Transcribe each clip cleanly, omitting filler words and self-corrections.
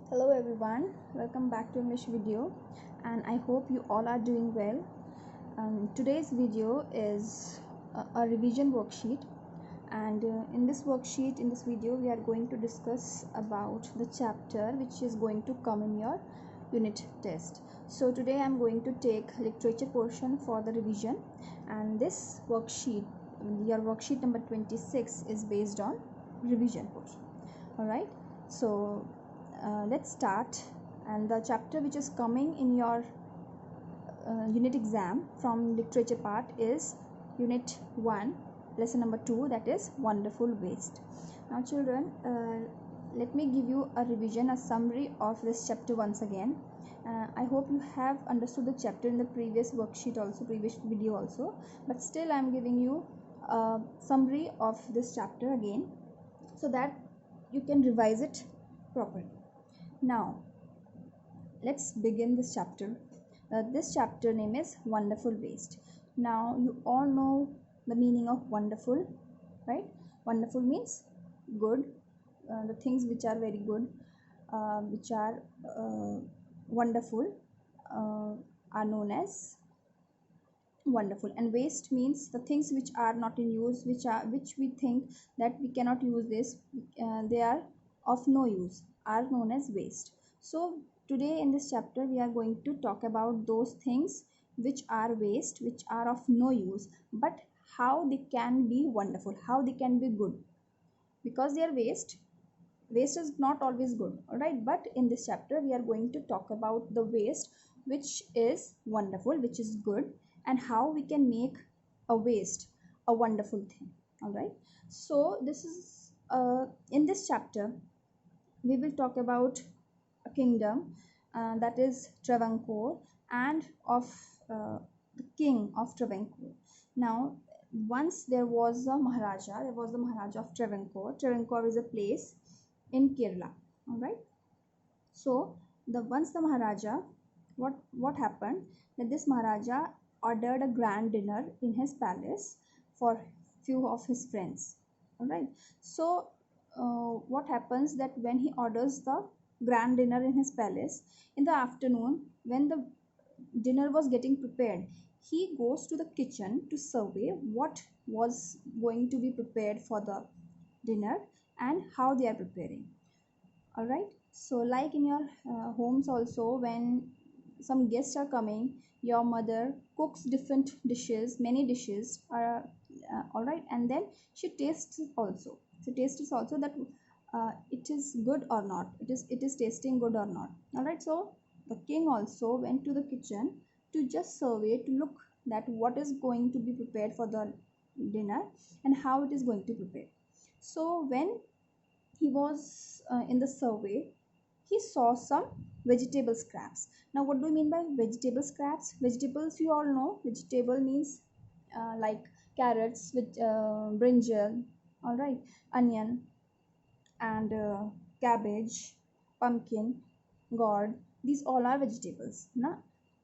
Hello everyone, welcome back to English video and I hope you all are doing well. Today's video is a revision worksheet and in this video we are going to discuss about the chapter which is going to come in your unit test. So today I am going to take literature portion for the revision and this worksheet, your worksheet number 26 is based on revision portion. Alright, so let's start. And the chapter which is coming in your unit exam from literature part is unit 1 lesson number 2, that is wonderful waste. Now children, let me give you a revision, a summary of this chapter once again. I hope you have understood the chapter in the previous worksheet also, previous video also, but still I am giving you a summary of this chapter again so that you can revise it properly. Now let's begin this chapter. This chapter name is wonderful waste. Now you all know the meaning of wonderful, right? Wonderful means good, the things which are very good, which are wonderful, are known as wonderful. And waste means the things which are not in use, which we think that we cannot use this, they are of no use, are known as waste. So today in this chapter we are going to talk about those things which are waste, which are of no use, but how they can be wonderful, how they can be good. Because they are waste is not always good, all right, but in this chapter we are going to talk about the waste which is wonderful, which is good, and how we can make a waste a wonderful thing. All right, so this is in this chapter we will talk about a kingdom, that is Travancore, and of the king of Travancore. Now once there was the Maharaja of Travancore. Travancore is a place in Kerala. All right, so once the Maharaja, what happened, that this Maharaja ordered a grand dinner in his palace for few of his friends. All right, so what happens that when he orders the grand dinner in his palace, in the afternoon when the dinner was getting prepared, he goes to the kitchen to survey what was going to be prepared for the dinner and how they are preparing. All right, so like in your homes also, when some guests are coming, your mother cooks different dishes, many dishes are all right, and then she tastes it also. So taste is also that it is good or not, it is tasting good or not. All right, so the king also went to the kitchen to just survey, to look that what is going to be prepared for the dinner and how it is going to prepare. So when he was in the survey, he saw some vegetable scraps. Now what do you mean by vegetable scraps? Vegetables, you all know, vegetable means like carrots with brinjal, all right, onion, and cabbage, pumpkin, gourd. These all are vegetables.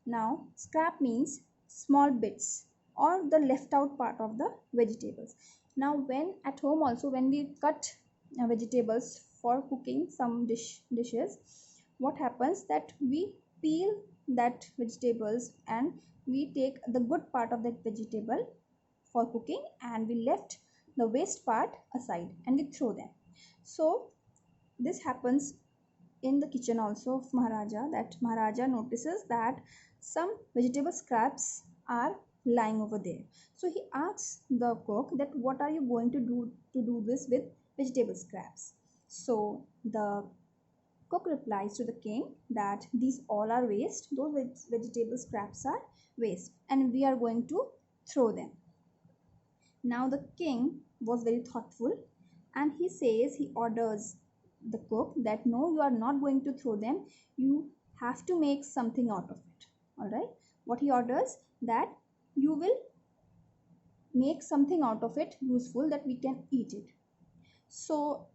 Now scrap means small bits or the left out part of the vegetables. Now when at home also, when we cut vegetables for cooking some dishes, what happens that we peel that vegetables and we take the good part of that vegetable for cooking and we left the waste part aside and we throw them. So this happens in the kitchen also of Maharaja, that Maharaja notices that some vegetable scraps are lying over there. So he asks the cook that what are you going to do this with vegetable scraps. So the cook replies to the king that these all are waste, those vegetable scraps are waste and we are going to throw them. Now the king was very thoughtful and he orders the cook that no, you are not going to throw them, you have to make something out of it. All right, what he orders, that you will make something out of it useful that we can eat it. So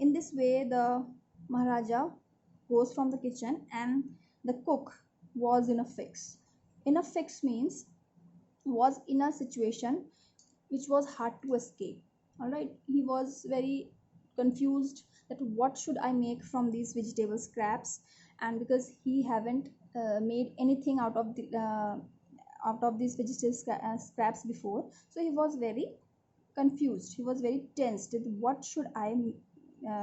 in this way the Maharaja goes from the kitchen and the cook was in a fix. In a fix means was in a situation which was hard to escape. All right, he was very confused that what should I make from these vegetable scraps, and because he haven't made anything out of these vegetable scraps before, so he was very confused, he was very tensed that what should I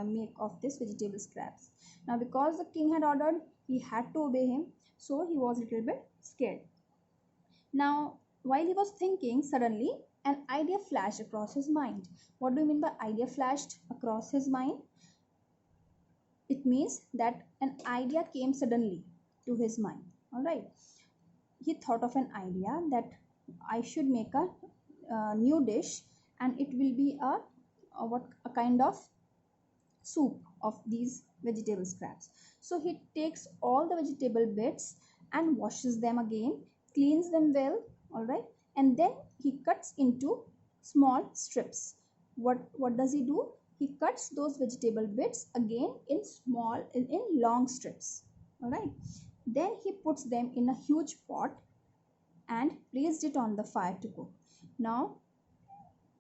make of this vegetable scraps. Now because the king had ordered, he had to obey him, so he was a little bit scared. Now while he was thinking, suddenly an idea flashed across his mind. What do you mean by idea flashed across his mind? It means that an idea came suddenly to his mind. All right, he thought of an idea that I should make a new dish, and it will be a kind of soup of these vegetable scraps. So he takes all the vegetable bits and washes them again, cleans them well, all right, and then he cuts into small strips. What does he do? He cuts those vegetable bits again in long strips, all right. Then he puts them in a huge pot and placed it on the fire to cook. Now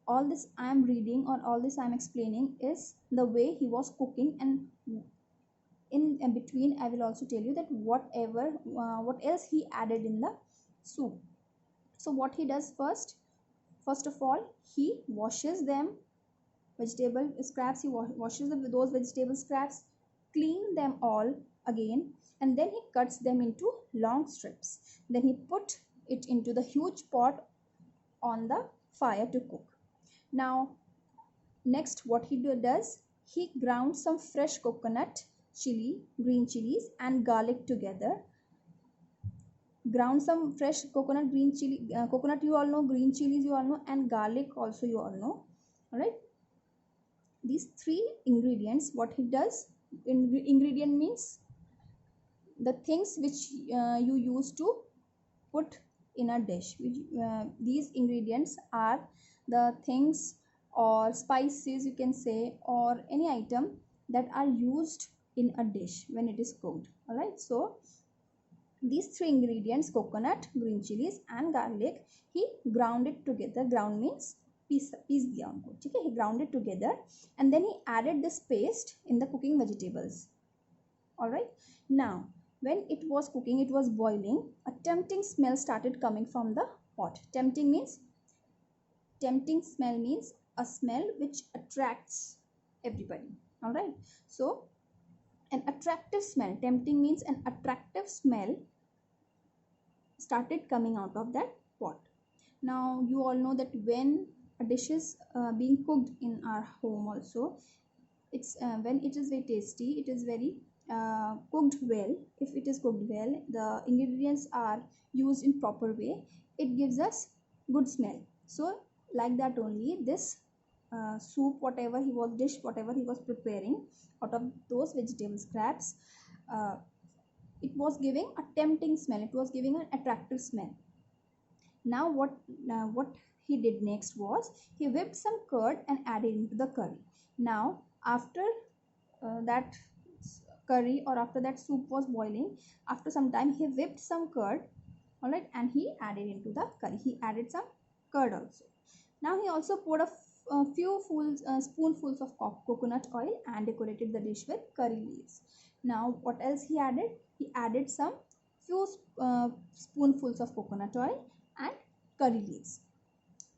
all this I am reading or all this I am explaining is the way he was cooking, and in between I will also tell you that what else he added in the soup. So what he does first of all, he washes them vegetable scraps, he washes those vegetable scraps, clean them all again, and then he cuts them into long strips. Then he put it into the huge pot on the fire to cook. Now next what he does, he ground some fresh coconut, chili, green chilies and garlic together. Ground some fresh coconut, green chili, coconut you all know, green chilies you all know, and garlic also you all know. All right, these three ingredients, what he does, ingredient means the things which you use to put in a dish. These ingredients are the things or spices you can say, or any item that are used in a dish when it is cooked. All right, so these three ingredients, coconut, green chilies and garlic, he ground it together. Ground means piece दिया उनको, ठीक है, he ground it together and then he added this paste in the cooking vegetables. All right, now when it was cooking, it was boiling, a tempting smell started coming from the pot. Tempting smell means a smell which attracts everybody. All right, so an attractive smell, tempting means an attractive smell started coming out of that pot. Now you all know that when a dish is being cooked in our home also, it's when it is very tasty, it is very cooked well. If it is cooked well, the ingredients are used in proper way, it gives us good smell. So like that only this soup, whatever he was preparing out of those vegetable scraps, it was giving a tempting smell, it was giving an attractive smell. Now what he did next was he whipped some curd and added into the curry. Now after that curry or after that soup was boiling, after some time he whipped some curd, all right, and he added into the curry. He added some curd also. Now he also poured a few spoonfuls of coconut oil and decorated the dish with curry leaves. Now what else he added? He added some few spoonfuls of coconut oil and curry leaves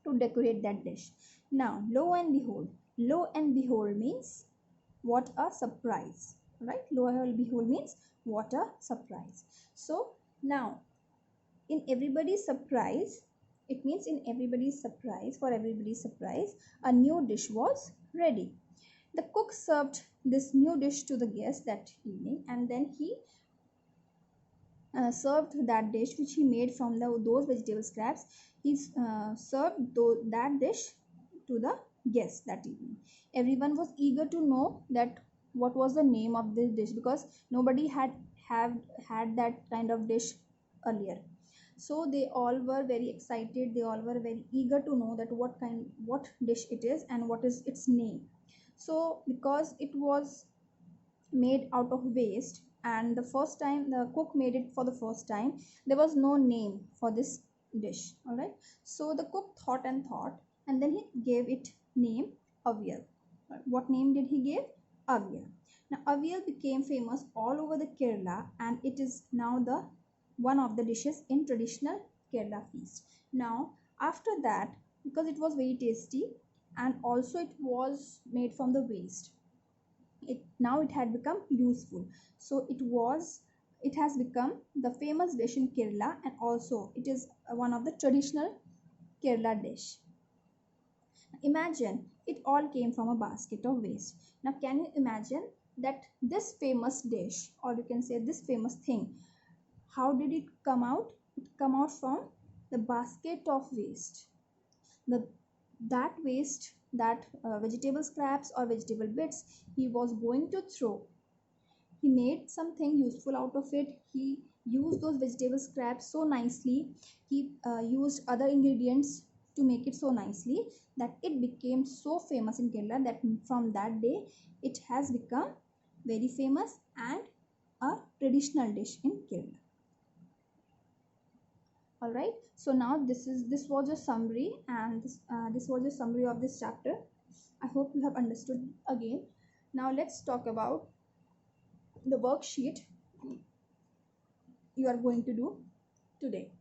to decorate that dish. Now lo and behold means what a surprise, right? Lo and behold means what a surprise. So now in everybody's surprise, it means in everybody's surprise, for everybody's surprise, a new dish was ready. The cook served this new dish to the guests that evening, and then he served that dish which he made from those vegetable scraps. He served that dish to the guests that evening. Everyone was eager to know that what was the name of this dish, because nobody had that kind of dish earlier. So they all were very excited, they all were very eager to know that what dish it is and what is its name. So because it was made out of waste, and the first time the cook made it for the first time, there was no name for this dish. All right, so the cook thought and then he gave it name Avyal. What name did he give? Avial. Now avial became famous all over the Kerala, and it is now the one of the dishes in traditional Kerala feast. Now after that, because it was very tasty and also it was made from the waste, it had become useful. So it has become the famous dish in Kerala, and also it is one of the traditional Kerala dish. Imagine it all came from a basket of waste. Now, can you imagine that this famous dish, or you can say this famous thing, how did it come out? It come out from the basket of waste. The that waste, that vegetable scraps or vegetable bits, he was going to throw. He made something useful out of it. He used those vegetable scraps so nicely. He used other ingredients to make it so nicely that it became so famous in Kerala that from that day it has become very famous and a traditional dish in Kerala. All right, so now this was a summary, and this was a summary of this chapter. I hope you have understood again. Now let's talk about the worksheet you are going to do today.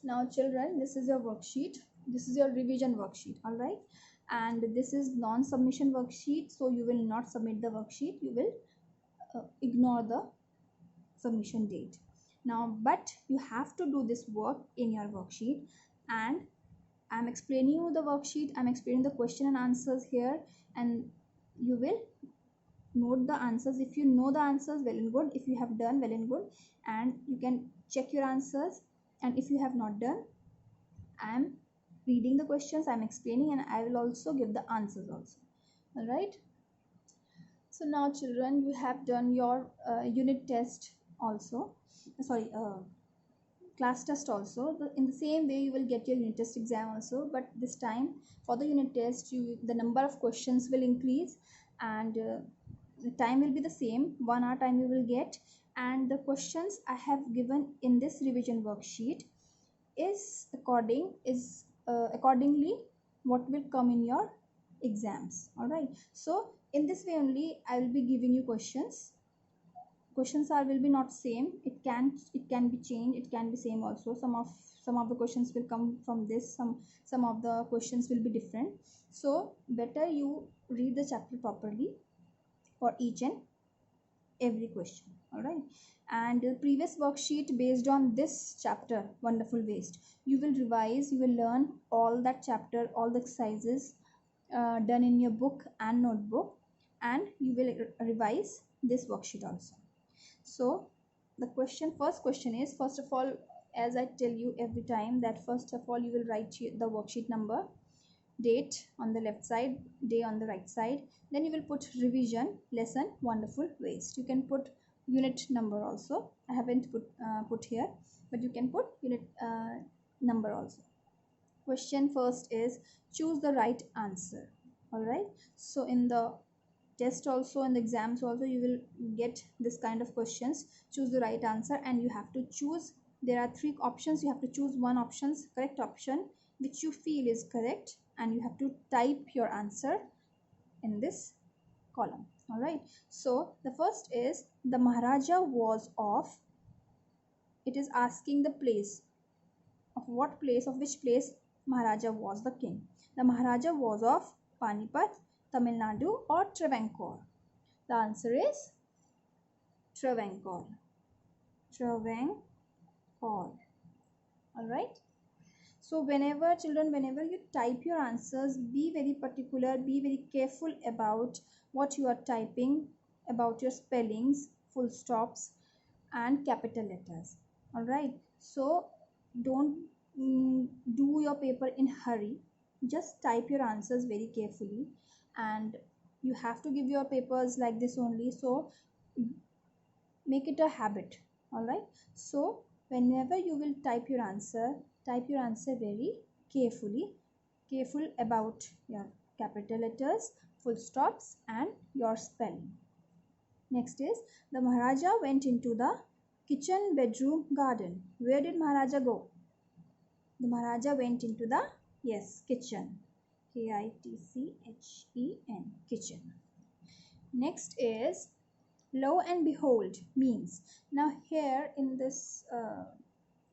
Now children, this is your worksheet. This is your revision worksheet, all right? And this is non-submission worksheet, so you will not submit the worksheet. You will ignore the submission date. Now, but you have to do this work in your worksheet, and I'm explaining you the worksheet. I'm explaining the question and answers here, and you will note the answers. If you know the answers, well and good. If you have done, well and good, and you can check your answers. And if you have not done, I am reading the questions, I am explaining, and I will also give the answers also. All right. So now children, you have done your unit test also. Sorry, class test also. In the same way, you will get your unit test exam also, but this time for the unit test, the number of questions will increase, and the time will be the same. 1 hour time you will get, and the questions I have given in this revision worksheet is accordingly what will come in your exams. All right, so in this way only I will be giving you questions are will be not same. It can be changed, it can be same also. Some of the questions will come from this, some of the questions will be different. So better you read the chapter properly for each and every question. All right, and the previous worksheet based on this chapter, wonderful waste, you will revise, you will learn all that chapter, all the exercises done in your book and notebook, and you will revise this worksheet also. So the first question is, first of all, as I tell you every time, that first of all you will write the worksheet number, date on the left side, day on the right side. Then you will put revision lesson wonderful waste. You can put unit number also. I haven't put here, but you can put unit number also. Question first is, choose the right answer. All right, so in the test also, in the exams also, you will get this kind of questions. Choose the right answer, and you have to choose, there are 3 options. You have to choose one options, correct option, which you feel is correct, and you have to type your answer in this column. All right, so the first is, the Maharaja was of, it is asking the place, of what place, of which place Maharaja was the king. The Maharaja was of Panipat, Tamil Nadu, or Travancore. The answer is Travancore. Travancore. All right. So whenever children, whenever you type your answers, be very particular, be very careful about what you are typing, about your spellings, full stops, and capital letters. All right. So don't do your paper in hurry. Just type your answers very carefully, and you have to give your papers like this only. So make it a habit. All right, so whenever you will type your answer very carefully, careful about your capital letters, full stops, and your spelling. Next is, the Maharaja went into the kitchen, bedroom, garden. Where did Maharaja go? The Maharaja went into the, yes, kitchen. Kitchen, kitchen. Next is lo and behold means. Now here in this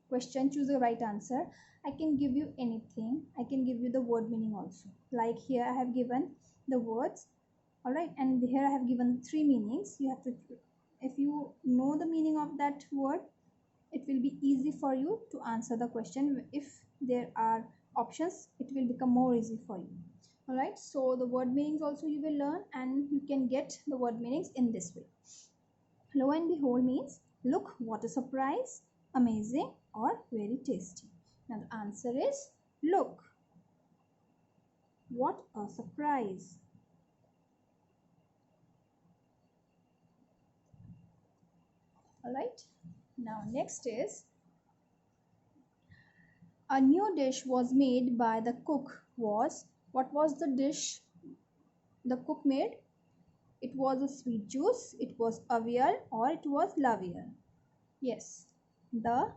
question, choose the right answer. I can give you anything. I can give you the word meaning also. Like here I have given the words, all right, and here I have given three meanings. You have to, if you know the meaning of that word, it will be easy for you to answer the question. If there are options, it will become more easy for you. All right, so the word meanings also you will learn, and you can get the word meanings in this way. Lo and behold means look what a surprise, amazing, or very tasty. Now the answer is look what a surprise. All right, now next is a new dish was made by the cook. Was what was the dish the cook made? It was a sweet juice, it was avial, or it was lavial. Yes, the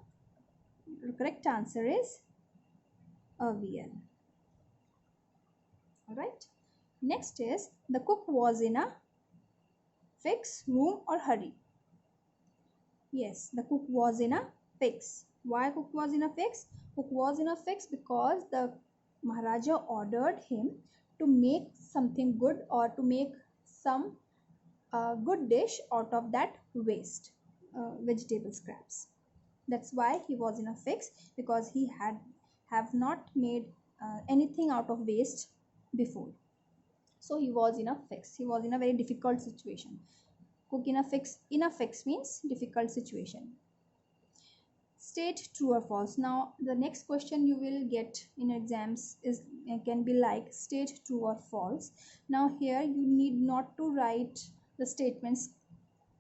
correct answer is avial. All right, next is the cook was in a fix, room, or hurry. Yes, the cook was in a fix. Why cook was in a fix? Cook was in a fix because the Maharaja ordered him to make something good, or to make some good dish out of that waste vegetable scraps. That's why he was in a fix, because he have not made anything out of waste before. So he was in a fix. He was in a very difficult situation. Cook in a fix. In a fix means difficult situation. State true or false. Now the next question you will get in exams is can be like state true or false. Now here you need not to write the statements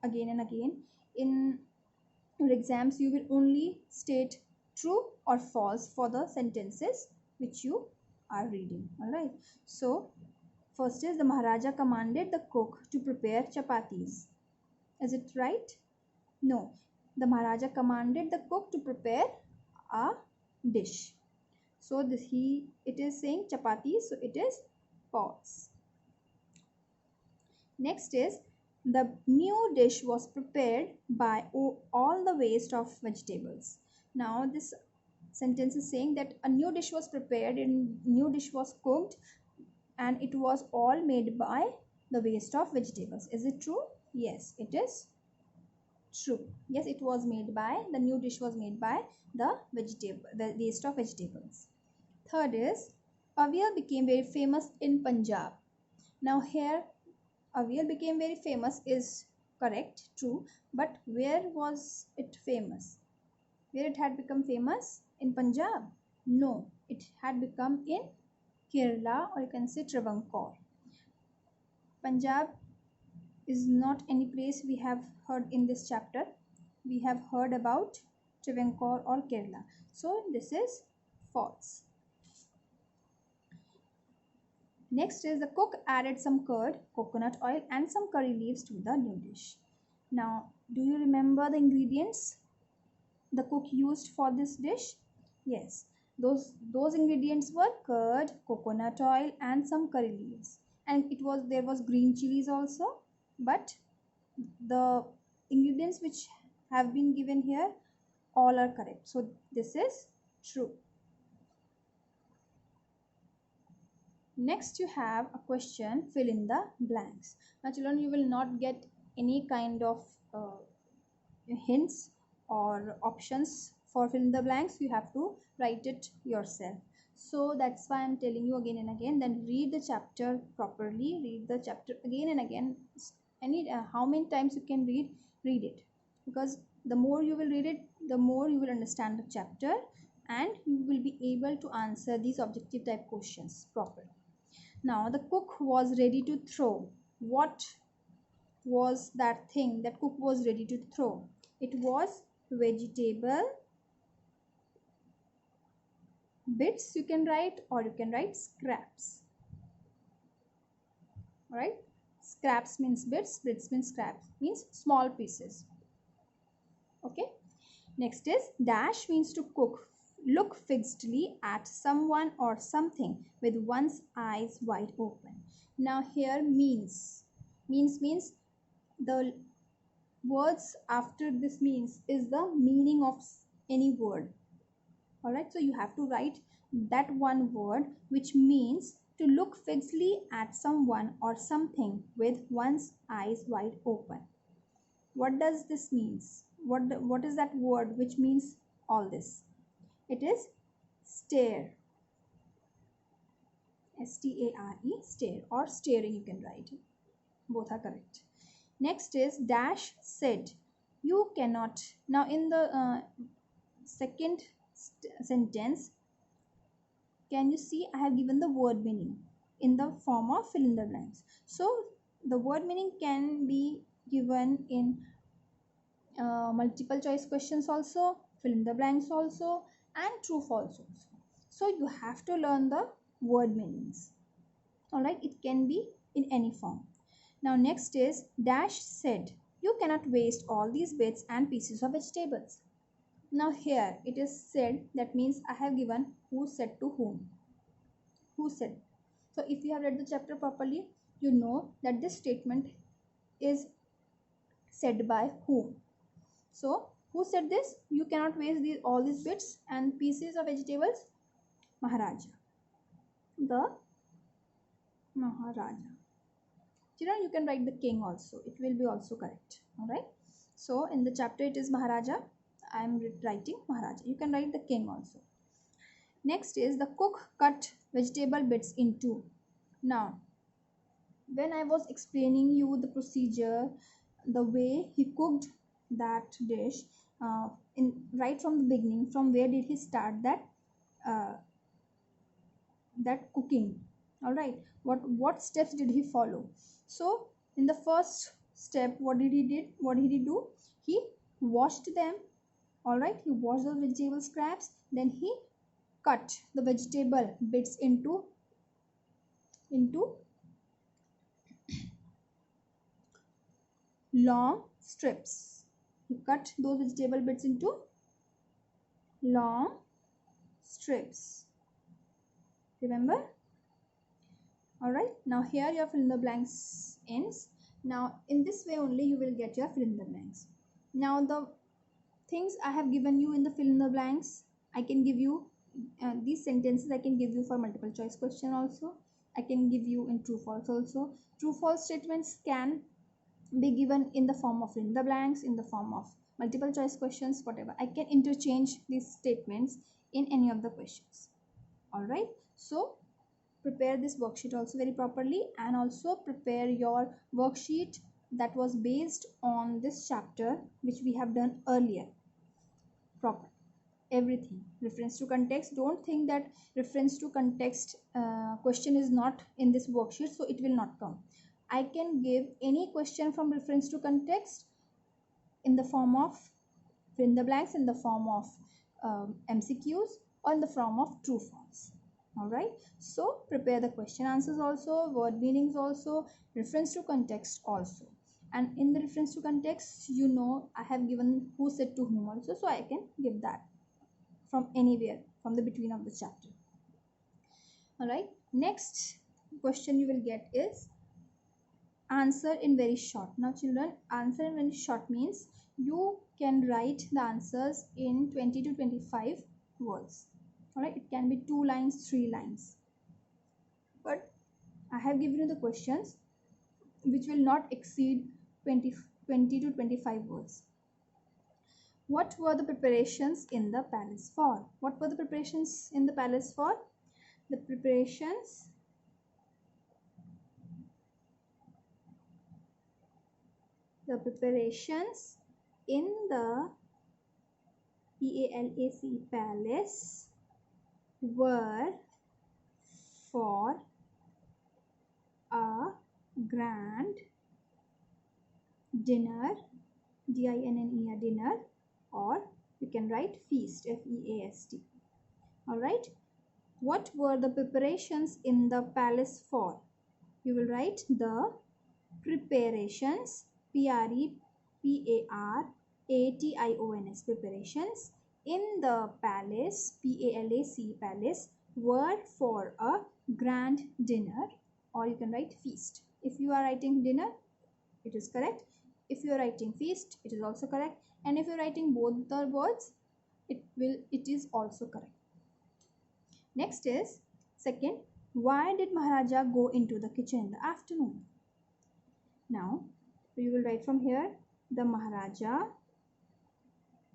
again and again. In your exams you will only state true or false for the sentences which you are reading. All right, so first is the Maharaja commanded the cook to prepare chapatis. Is it right? No, the Maharaja commanded the cook to prepare a dish. So it is saying chapati, so it is false. Next is the new dish was prepared by all the waste of vegetables. Now this sentence is saying that a new dish was prepared and new dish was cooked, and it was all made by the waste of vegetables. Is it true? Yes, it is true. Yes, it was made by, the new dish was made by the waste of vegetables. Third is avial became very famous in Punjab. Now here avial became very famous is correct, true, but where was it famous? Where it had become famous? In Punjab? No, it had become in Kerala, or you can say Travancore. Punjab is not any place we have heard in this chapter. We have heard about Travancore or Kerala. So this is false. Next is the cook added some curd, coconut oil, and some curry leaves to the new dish. Now, do you remember the ingredients the cook used for this dish? Yes, those ingredients were curd, coconut oil, and some curry leaves. And there was green chilies also, but the ingredients which have been given here all are correct. So this is true. Next you have a question, fill in the blanks. Now children, you will not get any kind of hints or options for fill in the blanks. You have to write it yourself. So that's why I'm telling you again and again, then read the chapter properly, read the chapter again and again. How many times you can read it, because the more you will read it, the more you will understand the chapter, and you will be able to answer these objective type questions properly. Now the cook was ready to throw. What was that thing that cook was ready to throw? It was vegetable bits, you can write, or you can write scraps. All right, scraps means bits means scraps, means small pieces. Okay, next is dash means to cook. look fixedly at someone or something with one's eyes wide open. Now here means the words after this means is the meaning of any word. All right, so you have to write that one word which means to look fixedly at someone or something with one's eyes wide open. What does this means? What is that word which means all this? It is stare. S-T-A-R-E, stare, or staring you can write. Both are correct. Next is dash said. You cannot. Now in the second sentence, can you see I have given the word meaning in the form of fill in the blanks. So the word meaning can be given in multiple choice questions also, fill in the blanks also, and true false also. So you have to learn the word meanings. All right, it can be in any form. Now next is dash said, you cannot waste all these bits and pieces of vegetables. Now here it is said, that means I have given who said to whom. Who said? So if you have read the chapter properly, you know that this statement is said by whom. So who said this? You cannot waste all these bits and pieces of vegetables? Maharaja. The Maharaja. Children, you can write the king also. It will be also correct. All right. So in the chapter it is Maharaja. I am writing Maharaja. You can write the king also. Next is the cook cut vegetable bits in two. Now, when I was explaining you the procedure, the way he cooked that dish, in right from the beginning, from where did he start that cooking? All right, what steps did he follow? So in the first step, what did he do? He washed them. All right, he washed the vegetable scraps, then he cut the vegetable bits into long strips. He cut those vegetable bits into long strips. Remember? All right, now here your fill in the blanks ends. Now in this way only you will get your fill in the blanks. Now the things I have given you in the fill in the blanks, I can give you these sentences. I can give you for multiple choice question also. I can give you in true false also. True false statements can be given in the form of fill in the blanks, in the form of multiple choice questions, whatever. I can interchange these statements in any of the questions. All right, so prepare this worksheet also very properly, and also prepare your worksheet that was based on this chapter which we have done earlier. Proper everything. Reference to context, don't think that reference to context question is not in this worksheet, so it will not come. I can give any question from reference to context in the form of fill in the blanks, in the form of MCQs, or in the form of true false. All right, so prepare the question answers also, word meanings also, reference to context also. And in the reference to context, you know I have given who said to whom also, so I can give that from anywhere from the between of the chapter. All right, next question you will get is answer in very short. Now children, answer in very short means you can write the answers in 20 to 25 words. All right, it can be 2 lines, 3 lines, but I have given you the questions which will not exceed 20 to 25 words. What were the preparations in the palace for? What were the preparations in the palace for? The preparations in the PALACE palace were for a grand dinner, DINNE, dinner, or you can write feast, FEAST. All right, what were the preparations in the palace for? You will write the preparations, PREPARATIONS, preparations in the palace, P-A-L-A-C, palace, were for a grand dinner, or you can write feast. If you are writing dinner, it is correct. If you are writing feast, it is also correct. And if you are writing both the words, it is also correct. Next is second, why did Maharaja go into the kitchen in the afternoon? Now we will write from here the Maharaja,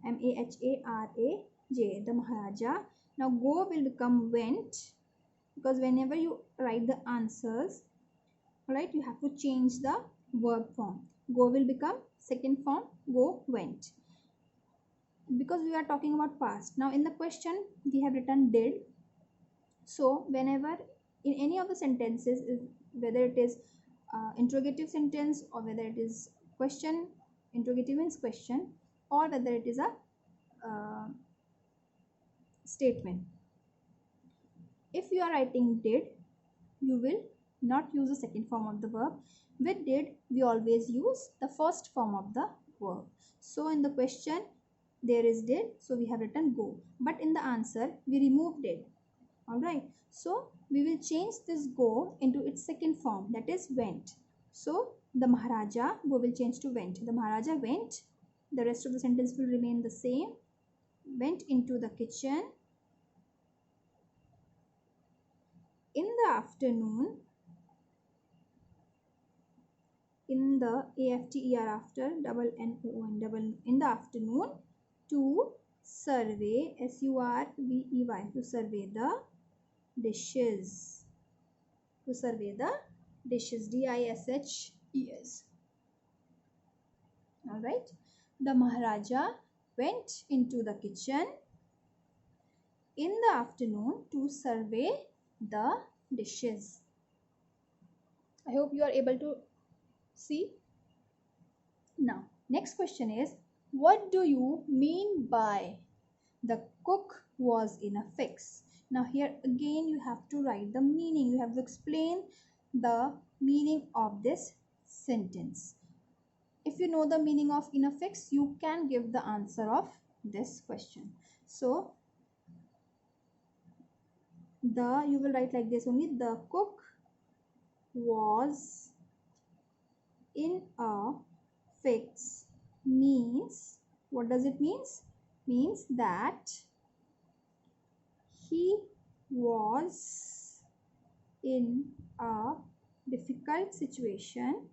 M-A-H-A-R-A-J, the Maharaja. Now go will become went, because whenever you write the answers, right, you have to change the verb form. Go will become second form, go went, because we are talking about past. Now in the question we have written did. So whenever in any of the sentences, whether it is interrogative sentence or whether it is question, interrogative means question, or whether it is a statement, if you are writing did, you will not use the second form of the verb. With did, we always use the first form of the verb. So in the question there is did, so we have written go, but in the answer we remove did. Alright, so we will change this go into its second form, that is went. So the Maharaja, go will change to went. The Maharaja went, the rest of the sentence will remain the same, went into the kitchen in the afternoon, in the after, after, double N-O-N, double, in the afternoon, to survey, S-U-R-V-E-Y, to survey the dishes, to survey the dishes, D-I-S-H-E-S. All right, the Maharaja went into the kitchen in the afternoon to survey the dishes. I hope you are able to see. Now next question is, what do you mean by the cook was in a fix? Now here again you have to write the meaning, you have to explain the meaning of this sentence. If you know the meaning of in a fix, you can give the answer of this question. So you will write like this only, the cook was in a fix means, what does it means? Means that he was in a difficult situation,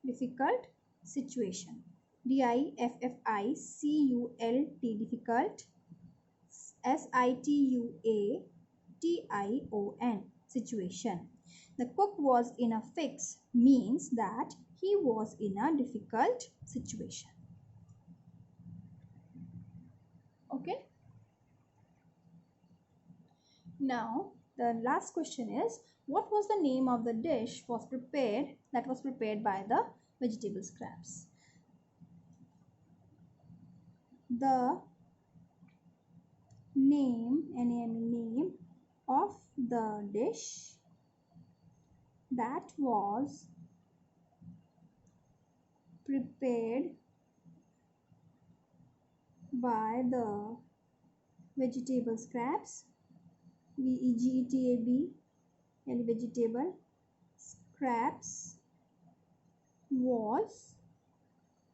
difficult situation, D-I-F-F-I-C-U-L-T, difficult, S-I-T-U-A-T-I-O-N, situation. The cook was in a fix means that he was in a difficult situation. Okay. Now the last question is, what was the name of the dish that was prepared by the vegetable scraps? The name, name of the dish that was prepared by the vegetable scraps, V-E-G-E-T-A-B-L, vegetable scraps, was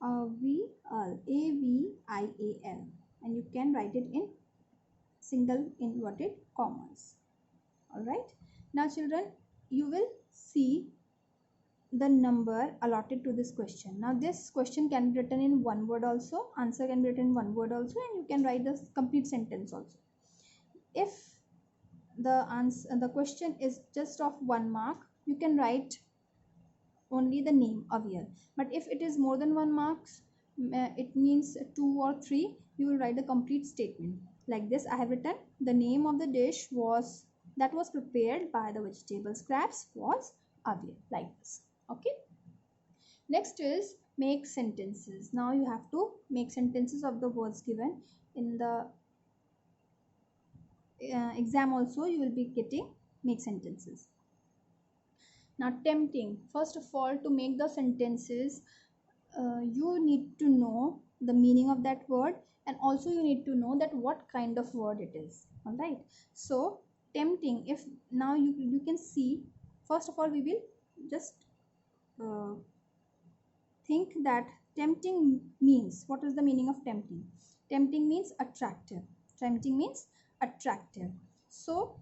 A-V-I-A-L, and you can write it in single inverted commas. Alright, now children, you will see the number allotted to this question. Now this question can be written in one word also, answer can be written in one word also, and you can write the complete sentence also. If the question is just of 1 mark, you can write only the name Avyal. But if it is more than 1 marks, it means 2 or 3, you will write the complete statement. Like this, I have written the name of the dish that was prepared by the vegetable scraps was Avyal, like this. Okay. Next is make sentences. Now you have to make sentences of the words given. In the exam also you will be getting make sentences. Now, tempting. First of all, to make the sentences, you need to know the meaning of that word, and also you need to know that what kind of word it is. All right. So, tempting. If now you can see. First of all, we will just uh, think that tempting means. What is the meaning of tempting? Tempting means attractive. Tempting means attractive. So,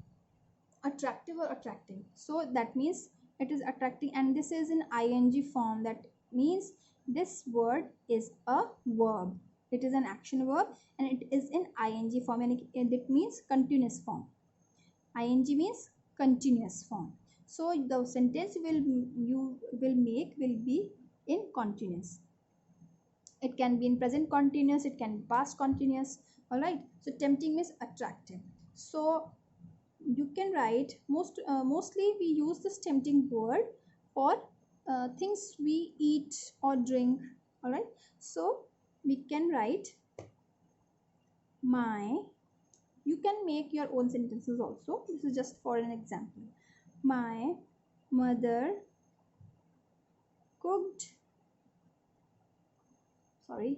attractive or attracting, so that means it is attracting, and this is in ing form. That means this word is a verb. It is an action verb and it is in ing form, and it means continuous form. Ing means continuous form. So the sentence you will make will be in continuous. It can be in present continuous, it can be past continuous. All right. So tempting means attractive. So you can write mostly we use this tempting word for things we eat or drink. All right. So we can write my, you can make your own sentences also. This is just for an example. My mother cooked, sorry,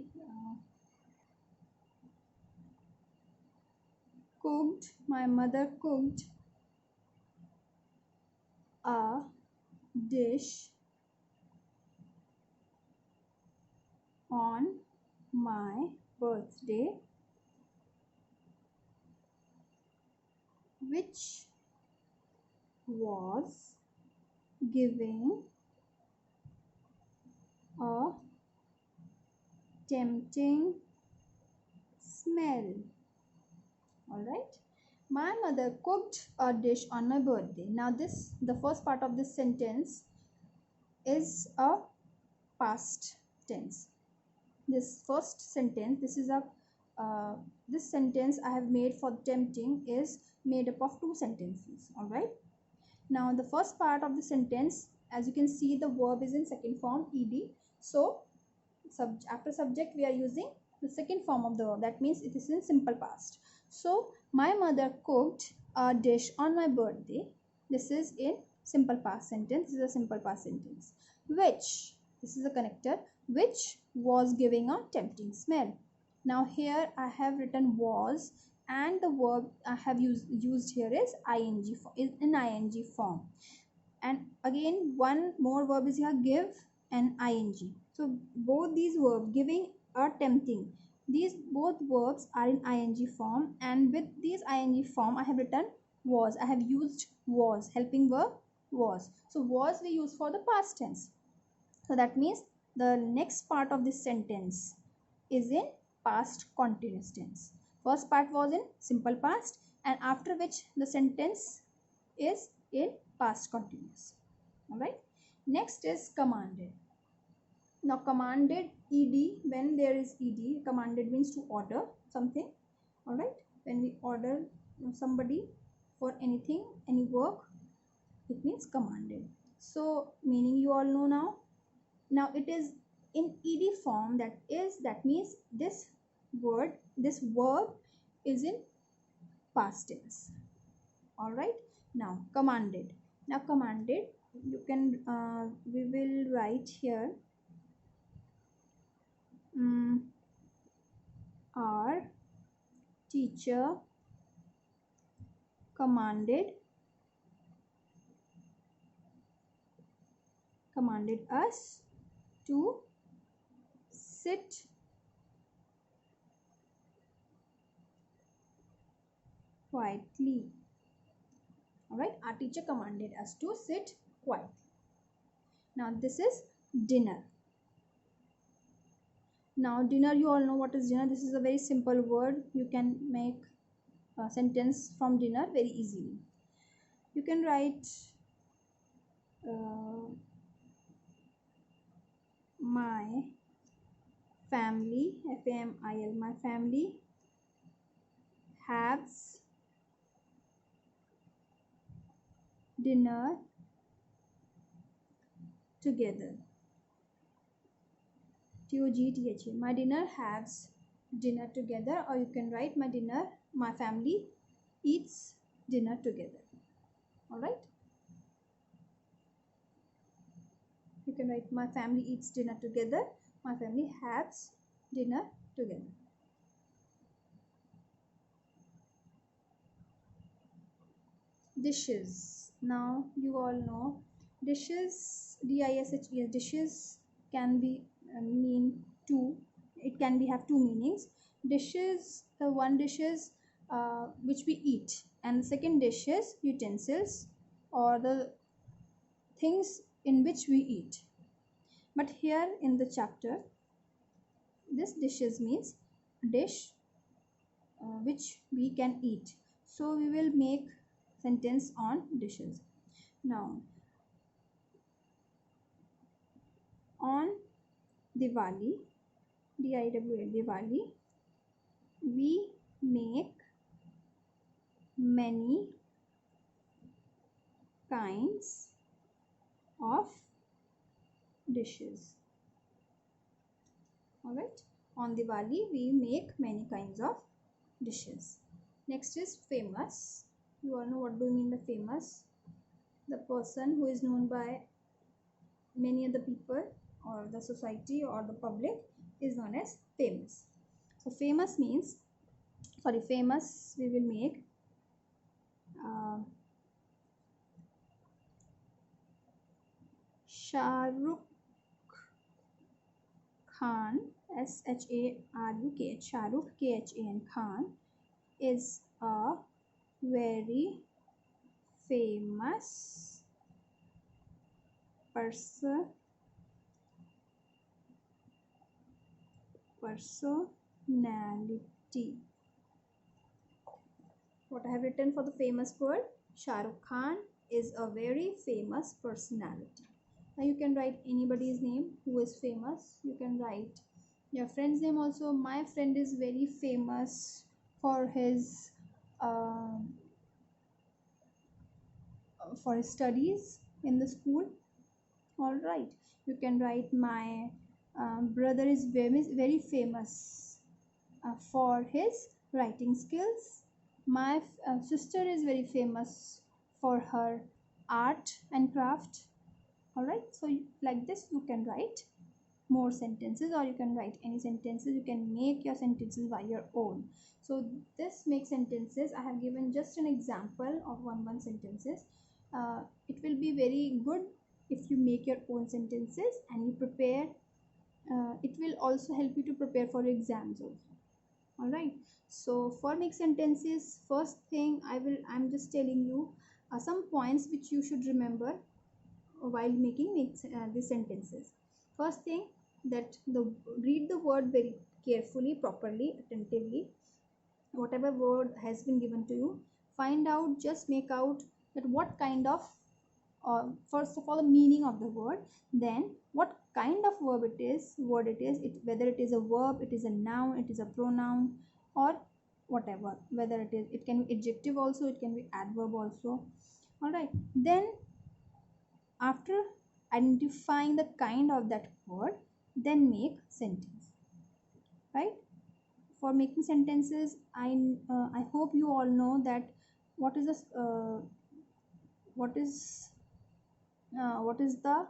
my mother cooked a dish on my birthday which was giving a tempting smell. All right. My mother cooked a dish on my birthday. Now this, the first part of this sentence is a past tense. This first sentence, this is a this sentence I have made for tempting is made up of two sentences. All right. Now the first part of the sentence, as you can see, the verb is in second form ed. So after subject we are using the second form of the verb. That means it is in simple past. So my mother cooked a dish on my birthday. This is in simple past sentence. This is a simple past sentence. Which, this is a connector, which was giving a tempting smell. Now here I have written was, and the verb I have used here is ing in ing form. And again one more verb is here, give and ing. So both these verbs, giving or tempting, these both verbs are in ing form, and with these ing form I have written was. I have used was, helping verb was. So was we use for the past tense. So that means the next part of this sentence is in past continuous tense. First part was in simple past, and after which the sentence is in past continuous. All right. Next is commanded. Now commanded ed, when there is ed, commanded means to order something. All right. When we order somebody for anything, any work, it means commanded. So meaning you all know now. Now it is in ed form, that means this word, this verb is in past tense. All right. Now commanded. Now commanded, you can we will write here our teacher commanded us to sit quietly. All right. Our teacher commanded us to sit quietly. Now this is dinner. Now dinner, you all know what is dinner. This is a very simple word. You can make a sentence from dinner very easily. You can write my family, famil, my family has dinner together. TOGTHA. My dinner has dinner together, or you can write my family eats dinner together. All right. can write my family eats dinner together, my family has dinner together. Dishes. Now you all know dishes, dishes, dishes can be mean two. It can be have two meanings. Dishes, the one dishes which we eat, and the second dishes utensils or the things in which we eat. But here in the chapter, this dishes means dish which we can eat. So we will make sentence on dishes. Now on Diwali, DIWL, Diwali, we make many kinds of dishes. Alright, on Diwali we make many kinds of dishes. Next is famous. You all know what do you mean by famous? The person who is known by many other people or the society or the public is known as famous. So famous means, famous we will make Shah Rukh Khan, SHARUKH, Shah Rukh KHAN Khan is a very famous personality. What I have written for the famous word, Shah Rukh Khan is a very famous personality. Now you can write anybody's name who is famous. You can write your friend's name also. My friend is very famous for his studies in the school. All right, you can write my brother is very famous for his writing skills. My sister is very famous for her art and craft. All right, so like this you can write more sentences, or you can write any sentences. You can make your sentences by your own. So this makes sentences. I have given just an example of one sentences. It will be very good if you make your own sentences and you prepare. It will also help you to prepare for exams also. All right, so for make sentences, first thing I'm just telling you some points which you should remember while making these sentences. First thing, that read the word very carefully, properly, attentively. Whatever word has been given to you, find out, just make out that what kind of first of all the meaning of the word, then what kind of word it is, whether it is a verb, it is a noun, it is a pronoun, or whatever, whether it can be adjective also, it can be adverb also. All right, then after identifying the kind of that word, then make sentence. Right, for making sentences, I hope you all know that what is this what is the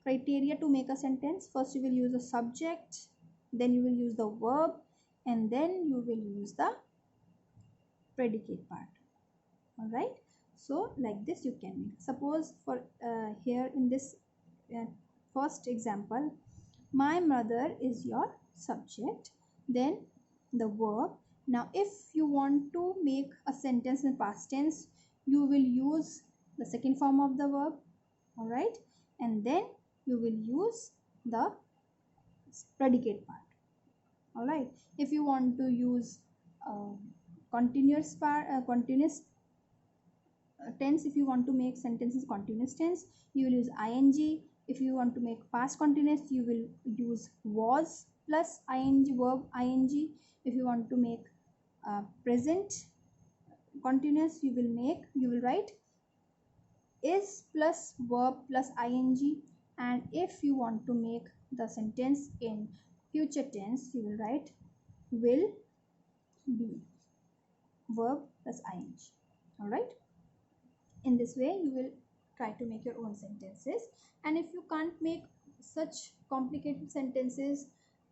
criteria to make a sentence. First you will use the subject, then you will use the verb, and then you will use the predicate part. All right, so like this you can make. Suppose for here in this first example, my mother is your subject, then the verb. Now if you want to make a sentence in past tense, you will use the second form of the verb. All right, and then you will use the predicate part. All right, if you want to use continuous continuous tense, if you want to make sentences continuous tense, you will use ing. If you want to make past continuous, you will use was plus ing, verb ing. If you want to make present continuous, you will write is plus verb plus ing. And if you want to make the sentence in future tense, you will write will be verb plus ing. All right, in this way you will try to make your own sentences. And if you can't make such complicated sentences,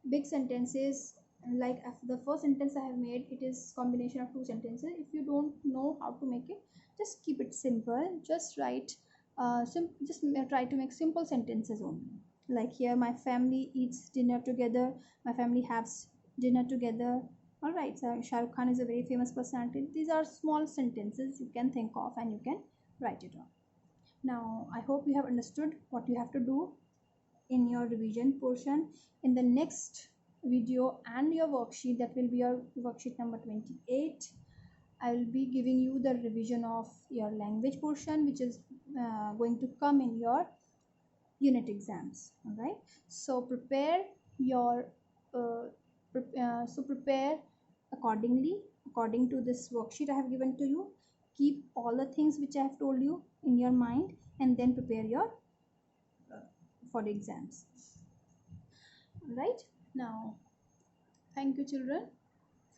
big sentences. Like the first sentence I have made, it is combination of two sentences. If you don't know how to make it, just keep it simple. Just write try to make simple sentences only. Like here, my family eats dinner together, my family has dinner together. All right, so Shah Rukh Khan is a very famous personality. These are small sentences you can think of and you can write it on. Now I hope you have understood what you have to do in your revision portion. In the next video and your worksheet, that will be your worksheet number 28, I will be giving you the revision of your language portion, which is going to come in your unit exams. All right, so prepare your prepare accordingly, according to this worksheet I have given to you. Keep all the things which I have told you in your mind, and then prepare your for the exams. All right, now thank you children.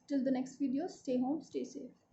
Till the next video, stay home, stay safe.